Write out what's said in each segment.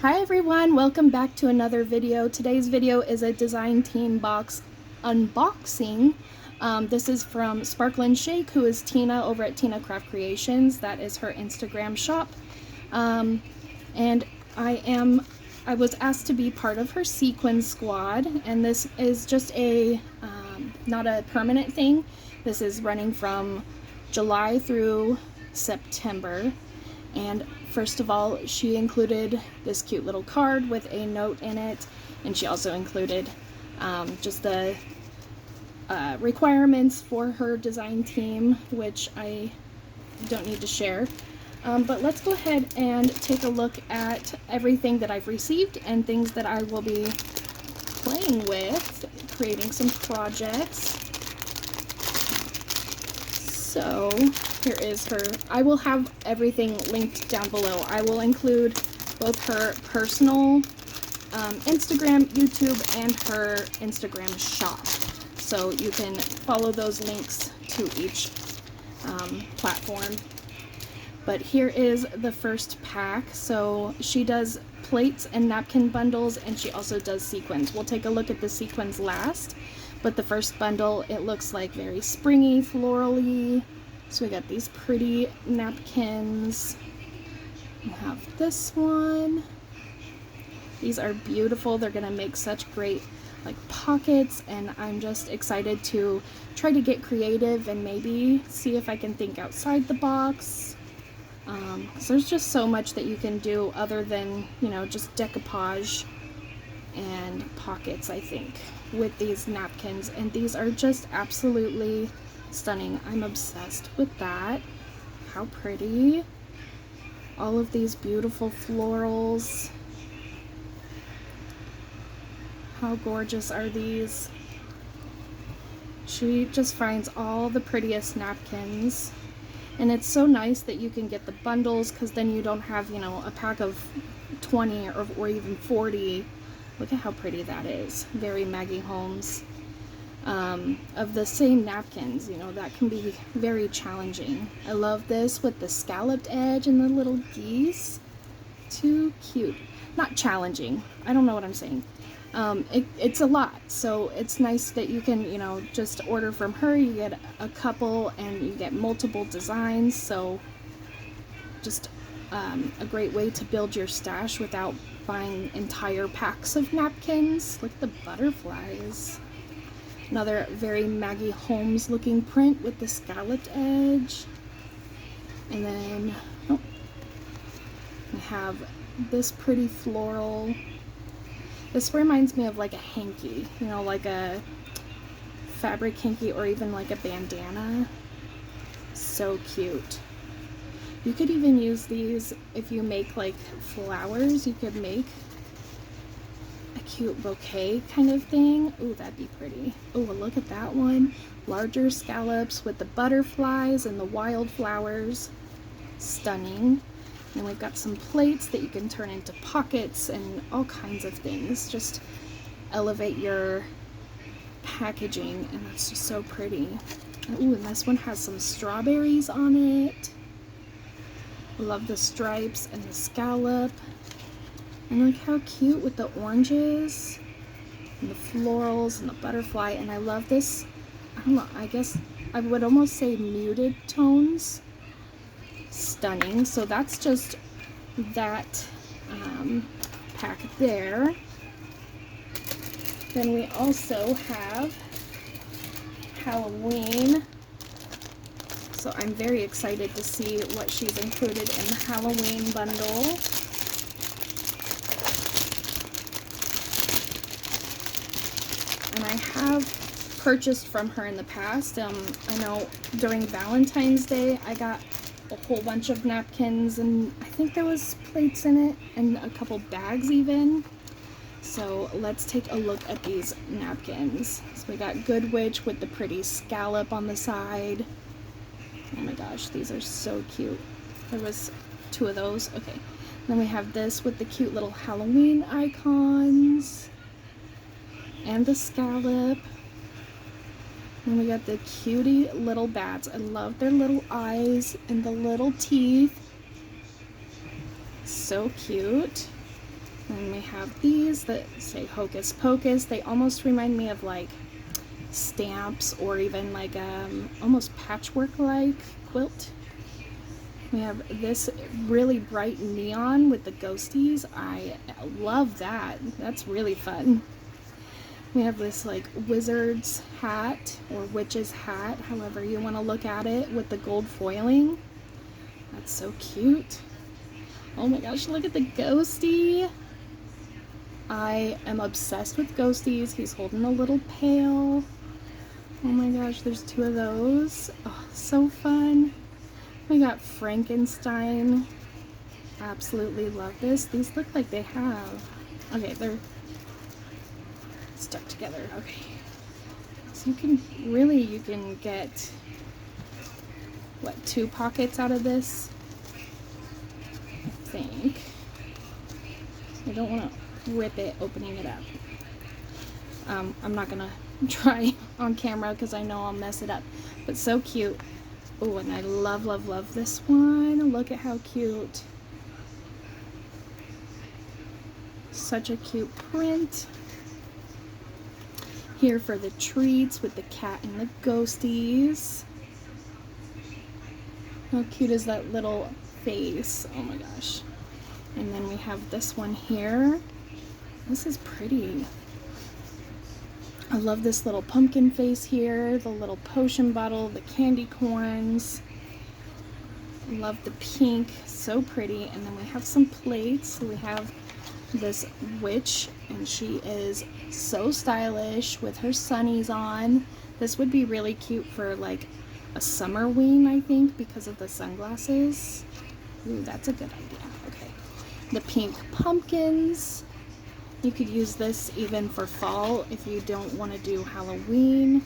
Hi everyone, welcome back to another video. Today's video is a Design Team box unboxing. This is from Sparkle & Shake, who is Tina over at Tina Craft Creations. That is her Instagram shop. And I was asked to be part of her sequin squad, and this is just a not a permanent thing. This is running from July through September. And first of all, she included this cute little card with a note in it, and she also included just the requirements for her design team, which I don't need to share. But let's go ahead and take a look at everything that I've received and things that I will be playing with, creating some projects. So here is her. I will have everything linked down below. I will include both her personal Instagram, YouTube, and her Instagram shop. So you can follow those links to each platform. But here is the first pack. So she does plates and napkin bundles, and she also does sequins. We'll take a look at the sequins last. But the first bundle, it looks like very springy, florally. So we got these pretty napkins. We have this one. These are beautiful. They're gonna make such great like pockets, and I'm just excited to try to get creative and maybe see if I can think outside the box. Because there's just so much that you can do other than, you know, just decoupage and pockets, I think, with these napkins. And these are just absolutely stunning. I'm obsessed with that. How pretty. All of these beautiful florals. How gorgeous are these? She just finds all the prettiest napkins. And it's so nice that you can get the bundles, because then you don't have, you know, a pack of 20 or even 40. Look at how pretty that is. Very Maggie Holmes. Of the same napkins, you know, that can be very challenging. I love this with the scalloped edge and the little geese. Too cute. Not challenging. I don't know what I'm saying. It's a lot, so it's nice that you can, you know, just order from her. You get a couple and you get multiple designs, so just a great way to build your stash without buying entire packs of napkins. Look at the butterflies. Another very Maggie Holmes looking print with the scalloped edge. And then we have this pretty floral. This reminds me of like a hanky, you know, like a fabric hanky or even like a bandana. So cute. You could even use these if you make like flowers. You could make a cute bouquet kind of thing. Ooh, that'd be pretty. Ooh, look at that one. Larger scallops with the butterflies and the wildflowers. Stunning. And we've got some plates that you can turn into pockets and all kinds of things. Just elevate your packaging, and that's just so pretty. Ooh, and this one has some strawberries on it. Love the stripes and the scallop. And look how cute with the oranges and the florals and the butterfly. And I love this, I don't know, I guess I would almost say muted tones. Stunning. So that's just that pack there. Then we also have Halloween. So I'm very excited to see what she's included in the Halloween bundle. And I have purchased from her in the past. I know during Valentine's Day I got a whole bunch of napkins, and I think there was plates in it and a couple bags even. So let's take a look at these napkins. So we got Good Witch with the pretty scallop on the side. Oh my gosh, these are so cute. There was 2 of those. Okay. Then we have this with the cute little Halloween icons and the scallop. And we got the cutie little bats. I love their little eyes and the little teeth. So cute. And we have these that say Hocus Pocus. They almost remind me of like stamps or even like almost patchwork like quilt. We have this really bright neon with the ghosties. I love that. That's really fun. We have this like wizard's hat or witch's hat, however you want to look at it, with the gold foiling. That's so cute. Oh my gosh, look at the ghosty. I am obsessed with ghosties. He's holding a little pail. Oh my gosh, there's 2 of those. Oh, so fun. We got Frankenstein. Absolutely love this. These look like they have, okay, they're stuck together. Okay, so you can get what, 2 pockets out of this, I think. I don't want to rip it opening it up. I'm not gonna try on camera because I know I'll mess it up, but so cute. Oh, and I love, love, love this one. Look at how cute. Such a cute print. Here for the treats with the cat and the ghosties. How cute is that little face? Oh my gosh. And then we have this one here. This is pretty. I love this little pumpkin face here, the little potion bottle, the candy corns. Love the pink, so pretty. And then we have some plates. We have this witch, and she is so stylish with her sunnies on. This would be really cute for like a summer ween, I think, because of the sunglasses. Ooh, that's a good idea. Okay. The pink pumpkins. You could use this even for fall if you don't want to do Halloween.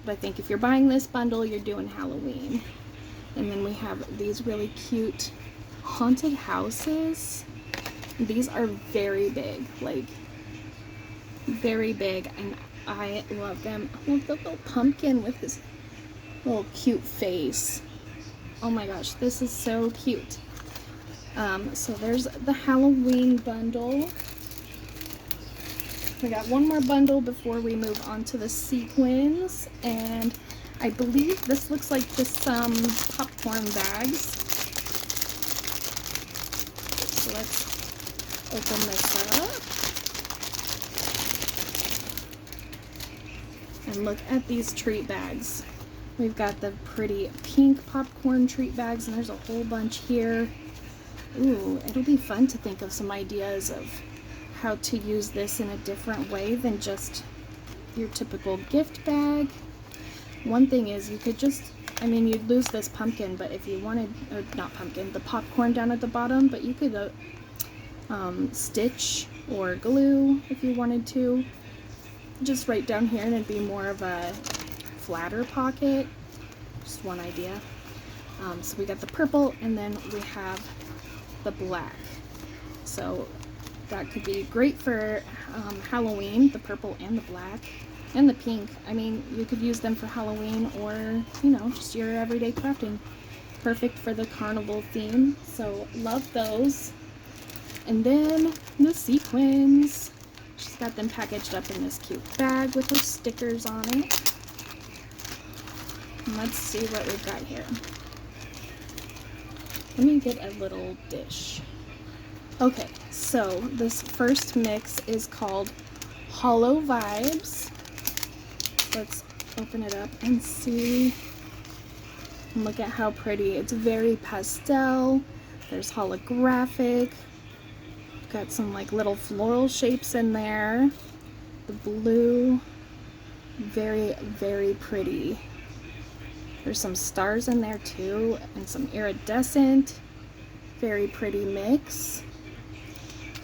But I think if you're buying this bundle, you're doing Halloween. And then we have these really cute haunted houses. These are very big, like very big, and I love them. Look, the little pumpkin with his little cute face. Oh my gosh, this is so cute. So there's the Halloween bundle. We got one more bundle before we move on to the sequins, and I believe this looks like just some popcorn bags. So let's open this up. And look at these treat bags. We've got the pretty pink popcorn treat bags, and there's a whole bunch here. Ooh, it'll be fun to think of some ideas of how to use this in a different way than just your typical gift bag. One thing is you could just, I mean, you'd lose this pumpkin, but if you wanted, or not pumpkin, the popcorn down at the bottom, but you could stitch or glue if you wanted to, just right down here, and it'd be more of a flatter pocket. Just one idea. So we got the purple, and then we have the black. So that could be great for Halloween, the purple and the black, and the pink. I mean, you could use them for Halloween or, you know, just your everyday crafting. Perfect for the carnival theme. So love those. And then the sequins. She's got them packaged up in this cute bag with her stickers on it. And let's see what we've got here. Let me get a little dish. Okay, so this first mix is called Hollow Vibes. Let's open it up and see. And look at how pretty. It's very pastel. There's holographic. Got some like little floral shapes in there. The blue, very, very pretty. There's some stars in there too, and some iridescent. Very pretty mix.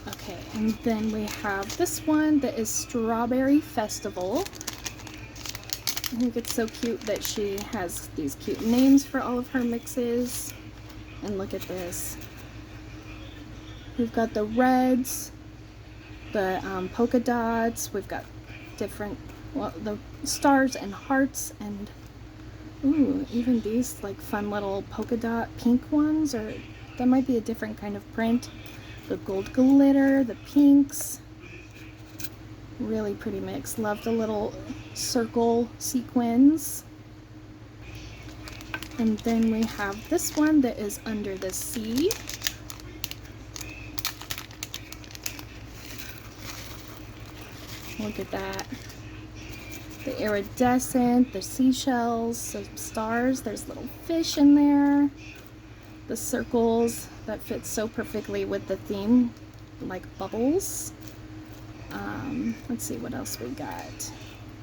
Okay, and then we have this one that is Strawberry Festival. I think it's so cute that she has these cute names for all of her mixes. And look at this. We've got the reds, the polka dots. We've got different, well, the stars and hearts, and ooh, even these like fun little polka dot pink ones, or that might be a different kind of print. the gold glitter, the pinks. Really pretty mix. Love the little circle sequins. And then we have this one that is Under the Sea. Look at that. The iridescent, the seashells, some stars. There's little fish in there. The circles that fit so perfectly with the theme, like bubbles. Let's see what else we got.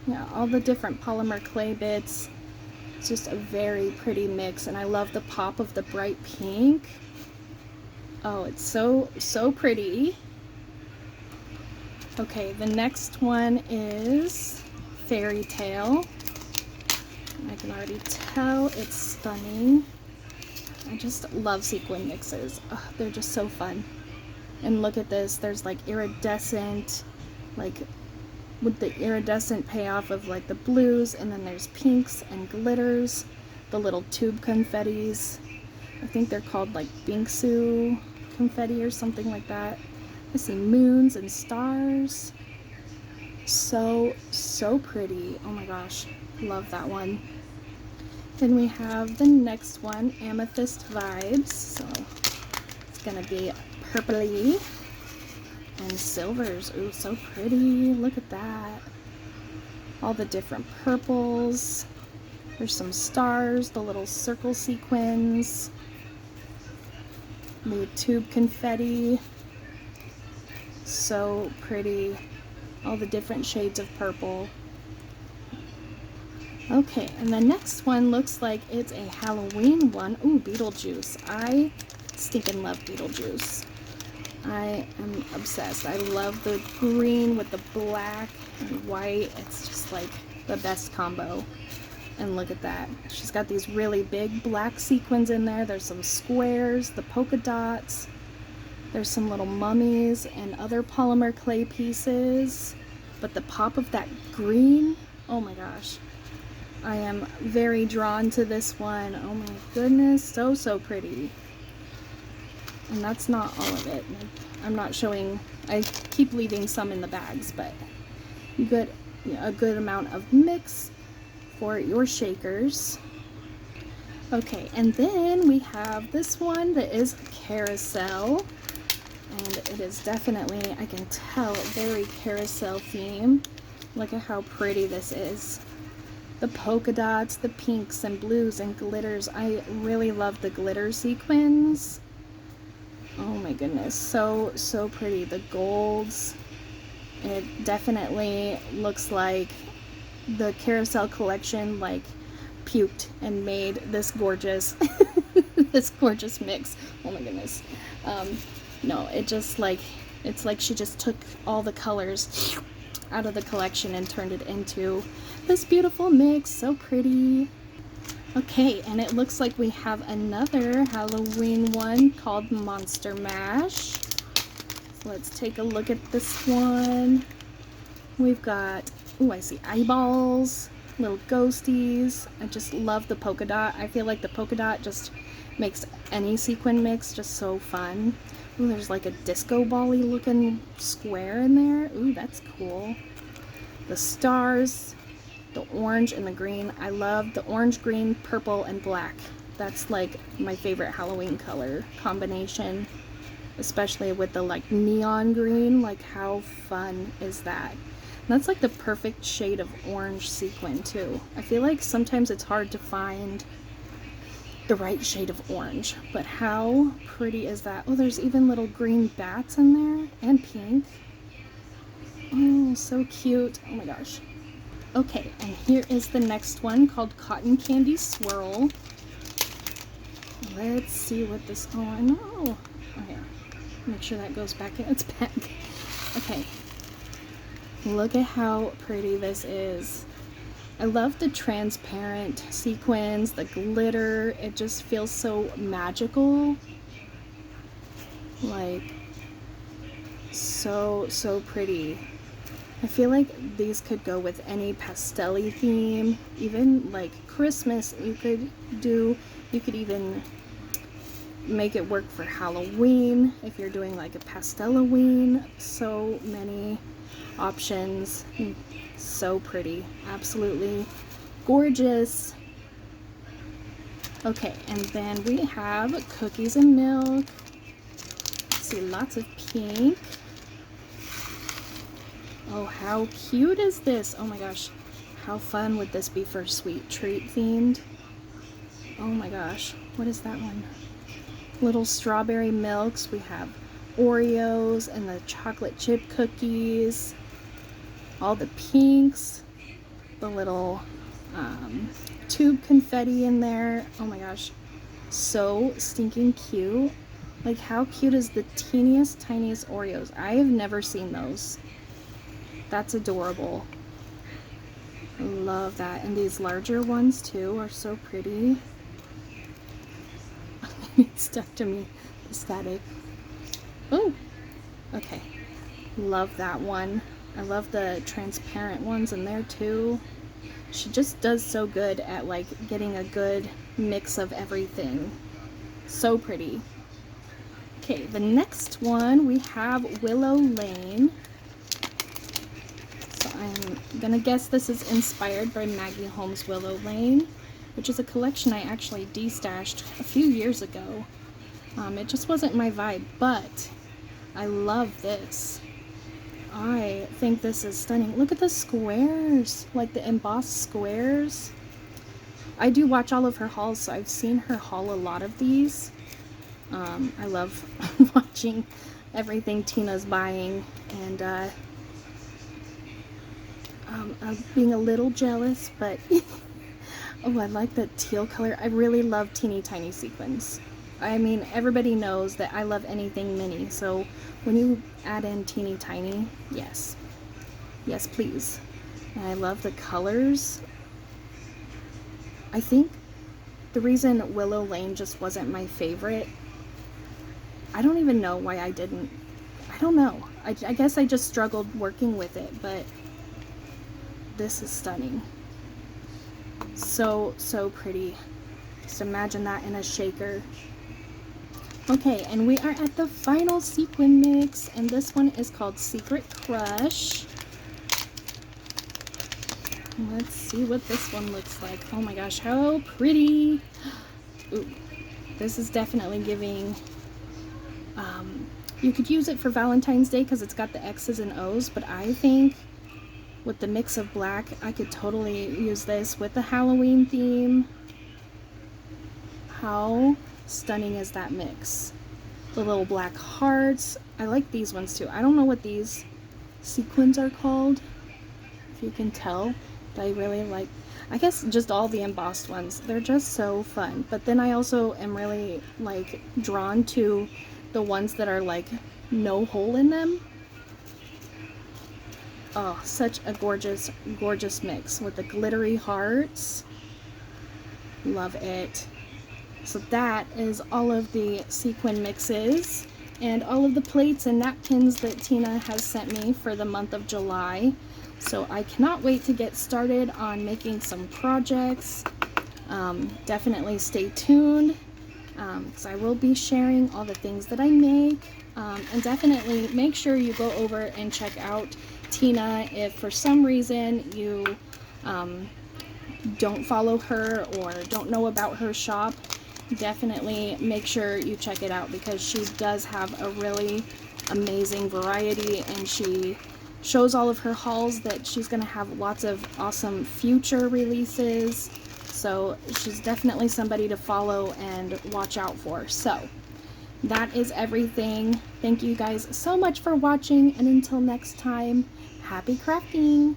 Yeah, all the different polymer clay bits. It's just a very pretty mix, and I love the pop of the bright pink. Oh, it's so pretty. Okay, the next one is Fairy Tale. I can already tell it's stunning. I just love sequin mixes. Oh, they're just so fun. And look at this, there's like iridescent, like with the iridescent payoff of like the blues, and then there's pinks and glitters, the little tube confettis. I think they're called like Binksu confetti or something like that. I see moons and stars. So pretty. Oh my gosh, love that one. Then we have the next one, Amethyst Vibes. So it's gonna be purpley and silvers. Ooh, so pretty. Look at that. All the different purples. There's some stars, the little circle sequins, the tube confetti. So pretty. All the different shades of purple. Okay, and the next one looks like it's a Halloween one. Ooh, Beetlejuice. I stinking love Beetlejuice. I am obsessed. I love the green with the black and white. It's just like the best combo. And look at that. She's got these really big black sequins in there. There's some squares, the polka dots. There's some little mummies and other polymer clay pieces. But the pop of that green, oh my gosh. I am very drawn to this one. Oh my goodness, so pretty. And that's not all of it. I'm not showing, I keep leaving some in the bags, but a good amount of mix for your shakers. Okay, and then we have this one that is Carousel. And it is definitely, I can tell, very carousel theme. Look at how pretty this is. The polka dots, the pinks and blues and glitters. I really love the glitter sequins. Oh my goodness, so pretty. The golds. It definitely looks like the Carousel collection like puked and made this gorgeous this gorgeous mix. Oh my goodness. No, it just like, it's like she just took all the colors out of the collection and turned it into this beautiful mix. So pretty. Okay, and it looks like we have another Halloween one called Monster Mash. So let's take a look at this one. We've got, ooh, I see eyeballs, little ghosties. I just love the polka dot. I feel like the polka dot just makes any sequin mix just so fun. Ooh, there's like a disco ball-y looking square in there. Ooh, that's cool. The stars, the orange and the green. I love the orange, green, purple, and black. That's like my favorite Halloween color combination, especially with the like neon green. Like, how fun is that? And that's like the perfect shade of orange sequin too. I feel like sometimes it's hard to find the right shade of orange, but how pretty is that? Oh, there's even little green bats in there and pink. Oh, so cute. Oh my gosh. Okay, and here is the next one called Cotton Candy Swirl. Let's see what this, oh, I know. Okay, make sure that goes back in its bag. Okay, look at how pretty this is. I love the transparent sequins, the glitter. It just feels so magical. Like, so pretty. I feel like these could go with any pastel-y theme. Even like Christmas, you could even make it work for Halloween if you're doing like a pastel-a-ween. So many options. So pretty, absolutely gorgeous. Okay, and then we have cookies and milk. Let's see, lots of pink. Oh, how cute is this? Oh my gosh, how fun would this be for sweet treat themed? Oh my gosh, what is that one? Little strawberry milks. We have Oreos and the chocolate chip cookies. All the pinks. The little tube confetti in there. Oh my gosh, so stinking cute. Like, how cute is the teeniest, tiniest Oreos? I have never seen those. That's adorable. I love that. And these larger ones too are so pretty. It's stuck to me, the static. Oh, okay. Love that one. I love the transparent ones in there too. She just does so good at like getting a good mix of everything. So pretty. Okay, the next one we have Willow Lane. So I'm gonna guess this is inspired by Maggie Holmes' Willow Lane, which is a collection I actually destashed a few years ago. It just wasn't my vibe, but I love this. I think this is stunning. Look at the squares, like the embossed squares. I do watch all of her hauls, so I've seen her haul a lot of these. I love watching everything Tina's buying, and I'm being a little jealous, but oh, I like that teal color. I really love teeny tiny sequins. I mean, everybody knows that I love anything mini, so when you add in teeny tiny, yes. Yes, please. And I love the colors. I think the reason Willow Lane just wasn't my favorite, I don't even know why I didn't. I don't know. I guess I just struggled working with it, but this is stunning. So, so pretty. Just imagine that in a shaker. Okay, and we are at the final sequin mix, and this one is called Secret Crush. Let's see what this one looks like. Oh my gosh, how pretty. Ooh, this is definitely giving, you could use it for Valentine's Day because it's got the X's and O's, but I think with the mix of black, I could totally use this with the Halloween theme. How stunning is that mix? The little black hearts. I like these ones too. I don't know what these sequins are called, if you can tell, but I really like, I guess just all the embossed ones. They're just so fun. But then I also am really like drawn to the ones that are like no hole in them. Oh, such a gorgeous, gorgeous mix with the glittery hearts. Love it. So that is all of the sequin mixes and all of the plates and napkins that Tina has sent me for the month of July. So I cannot wait to get started on making some projects. Definitely stay tuned, because I will be sharing all the things that I make. And definitely make sure you go over and check out Tina if for some reason you don't follow her or don't know about her shop. Definitely make sure you check it out, because she does have a really amazing variety, and she shows all of her hauls that she's going to have lots of awesome future releases. So she's definitely somebody to follow and watch out for. So that is everything. Thank you guys so much for watching, and until next time, happy crafting!